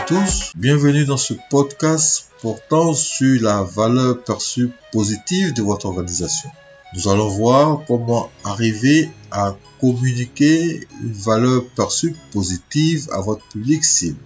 tous, bienvenue dans ce podcast portant sur la valeur perçue positive de votre organisation. Nous allons voir comment arriver à communiquer une valeur perçue positive à votre public cible.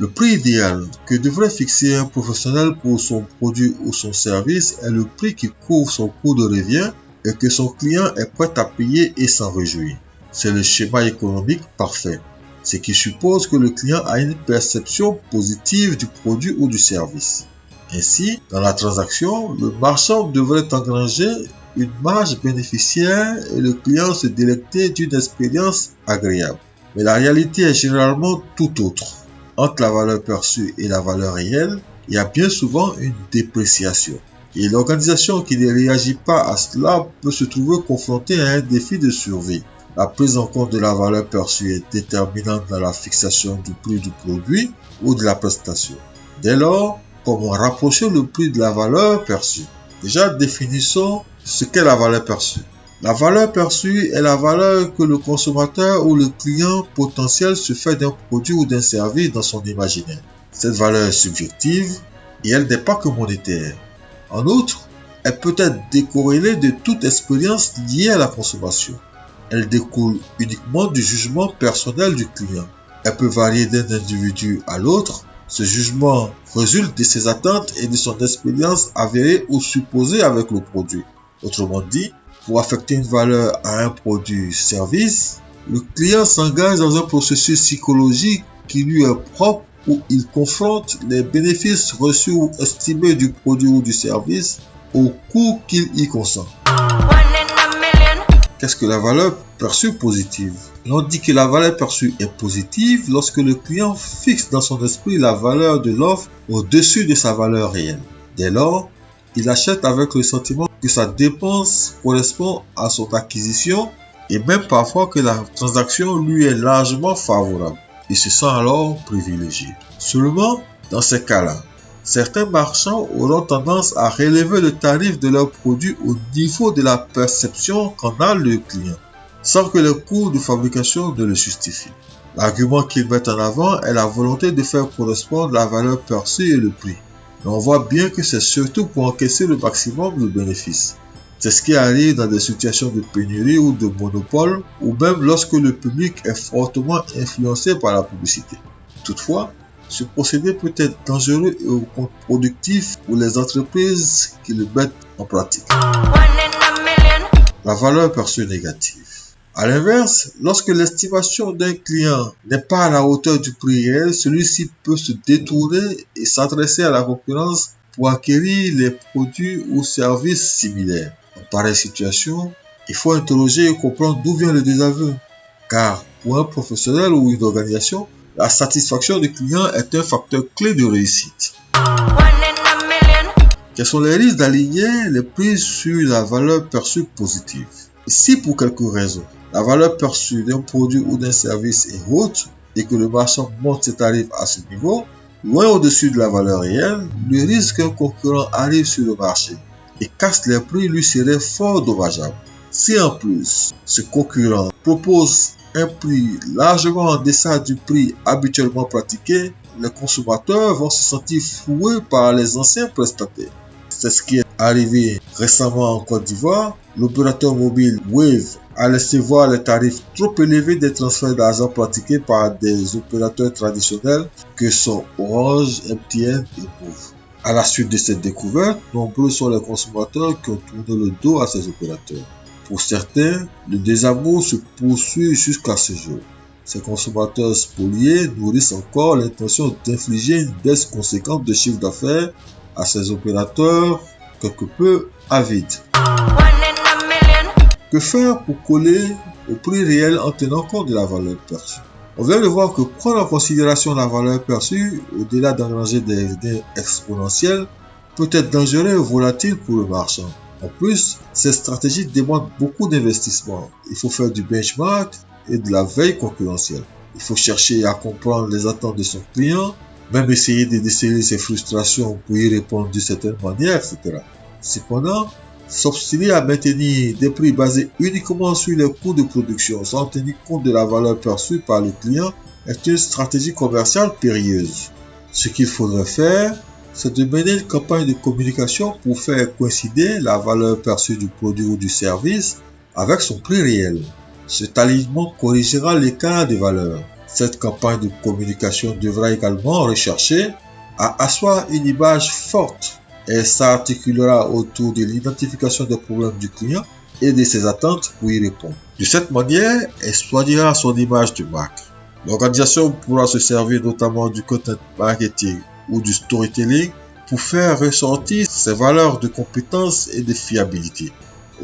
Le prix idéal que devrait fixer un professionnel pour son produit ou son service est le prix qui couvre son coût de revient et que son client est prêt à payer et s'en réjouir. C'est le schéma économique parfait, ce qui suppose que le client a une perception positive du produit ou du service. Ainsi, dans la transaction, le marchand devrait engranger une marge bénéficiaire et le client se délecter d'une expérience agréable. Mais la réalité est généralement tout autre. Entre la valeur perçue et la valeur réelle, il y a bien souvent une dépréciation. Et l'organisation qui ne réagit pas à cela peut se trouver confrontée à un défi de survie. La prise en compte de la valeur perçue est déterminante dans la fixation du prix du produit ou de la prestation. Dès lors, comment rapprocher le prix de la valeur perçue? Déjà, définissons ce qu'est la valeur perçue. La valeur perçue est la valeur que le consommateur ou le client potentiel se fait d'un produit ou d'un service dans son imaginaire. Cette valeur est subjective et elle n'est pas que monétaire. En outre, elle peut être décorrélée de toute expérience liée à la consommation. Elle découle uniquement du jugement personnel du client. Elle peut varier d'un individu à l'autre. Ce jugement résulte de ses attentes et de son expérience avérée ou supposée avec le produit. Autrement dit, pour affecter une valeur à un produit-service, le client s'engage dans un processus psychologique qui lui est propre où il confronte les bénéfices reçus ou estimés du produit ou du service au coût qu'il y consent. Qu'est-ce que la valeur perçue positive? On dit que la valeur perçue est positive lorsque le client fixe dans son esprit la valeur de l'offre au-dessus de sa valeur réelle. Dès lors, il achète avec le sentiment que sa dépense correspond à son acquisition et même parfois que la transaction lui est largement favorable. Il se sent alors privilégié. Seulement, dans ces cas-là, certains marchands auront tendance à relever le tarif de leurs produits au niveau de la perception qu'en a le client, sans que le coût de fabrication ne le justifie. L'argument qu'ils mettent en avant est la volonté de faire correspondre la valeur perçue et le prix. Mais on voit bien que c'est surtout pour encaisser le maximum de bénéfices. C'est ce qui arrive dans des situations de pénurie ou de monopole, ou même lorsque le public est fortement influencé par la publicité. Toutefois, ce procédé peut être dangereux et contre-productif pour les entreprises qui le mettent en pratique. La valeur perçue négative. À l'inverse, lorsque l'estimation d'un client n'est pas à la hauteur du prix réel, celui-ci peut se détourner et s'adresser à la concurrence pour acquérir les produits ou services similaires. En pareille situation, il faut interroger et comprendre d'où vient le désaveu. Car pour un professionnel ou une organisation, la satisfaction du client est un facteur clé de réussite. Quels sont les risques d'aligner les prix sur la valeur perçue positive? Si pour quelque raison, la valeur perçue d'un produit ou d'un service est haute et que le marchand monte ses tarifs à ce niveau, loin au-dessus de la valeur réelle, le risque qu'un concurrent arrive sur le marché et casse les prix lui serait fort dommageable. Si en plus, ce concurrent propose un prix largement en deçà du prix habituellement pratiqué, les consommateurs vont se sentir floués par les anciens prestataires. C'est ce qui est arrivé récemment en Côte d'Ivoire. L'opérateur mobile Wave a laissé voir les tarifs trop élevés des transferts d'argent pratiqués par des opérateurs traditionnels que sont Orange, MTN et Move. À la suite de cette découverte, nombreux sont les consommateurs qui ont tourné le dos à ces opérateurs. Pour certains, le désamour se poursuit jusqu'à ce jour. Ces consommateurs spoliés nourrissent encore l'intention d'infliger une baisse conséquente de chiffre d'affaires à ces opérateurs quelque peu avides. Que faire pour coller au prix réel en tenant compte de la valeur perçue? On vient de voir que prendre en considération la valeur perçue, au-delà d'engranger des gains exponentiels, peut être dangereux et volatile pour le marchand. En plus, cette stratégie demande beaucoup d'investissement. Il faut faire du benchmark et de la veille concurrentielle. Il faut chercher à comprendre les attentes de son client, même essayer de déceler ses frustrations pour y répondre d'une certaine manière, etc. Cependant, s'obstiner à maintenir des prix basés uniquement sur les coûts de production sans tenir compte de la valeur perçue par le client est une stratégie commerciale périlleuse. Ce qu'il faudrait faire, c'est de mener une campagne de communication pour faire coïncider la valeur perçue du produit ou du service avec son prix réel. Cet alignement corrigera l'écart de valeur. Cette campagne de communication devra également rechercher à asseoir une image forte. Elle s'articulera autour de l'identification des problèmes du client et de ses attentes pour y répondre. De cette manière, elle soignera son image de marque. L'organisation pourra se servir notamment du content marketing ou du storytelling pour faire ressortir ses valeurs de compétence et de fiabilité.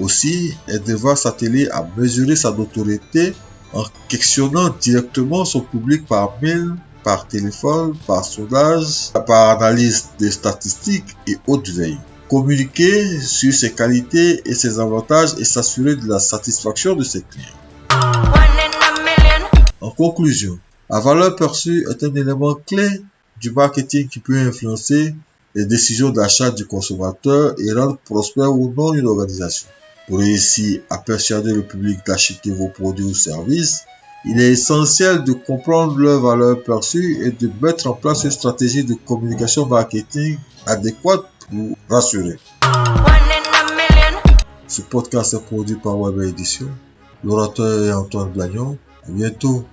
Aussi, elle devra s'atteler à mesurer sa notoriété en questionnant directement son public par mail, par téléphone, par sondage, par analyse des statistiques et haute veille. Communiquer sur ses qualités et ses avantages et s'assurer de la satisfaction de ses clients. En conclusion, la valeur perçue est un élément clé du marketing qui peut influencer les décisions d'achat du consommateur et rendre prospère ou non une organisation. Pour réussir à persuader le public d'acheter vos produits ou services, il est essentiel de comprendre leur valeur perçue et de mettre en place une stratégie de communication marketing adéquate pour rassurer. Ce podcast est produit par Web Édition. L'orateur est Antoine Blagnon. À bientôt.